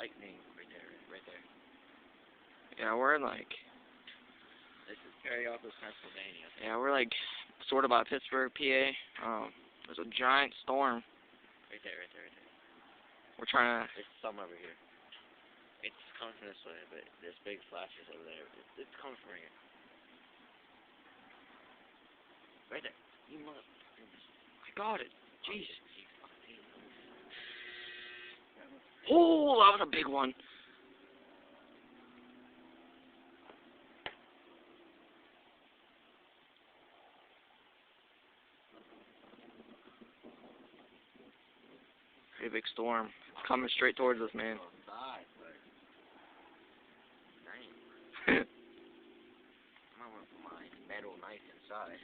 lightning right there, right there. Yeah, we're like. This is Perryopolis, Pennsylvania. Yeah, we're like sort of by Pittsburgh, PA. There's a giant storm. Right there, right there, right there. We're trying to. There's some over here. It's coming from this way, but there's big flashes over there. It's coming from right here. Right there. You mother. I got it. Jeez. Oh, that was a big one. Pretty big storm. It's coming straight towards us, man. Outside, but dang. I might want to put my metal knife inside.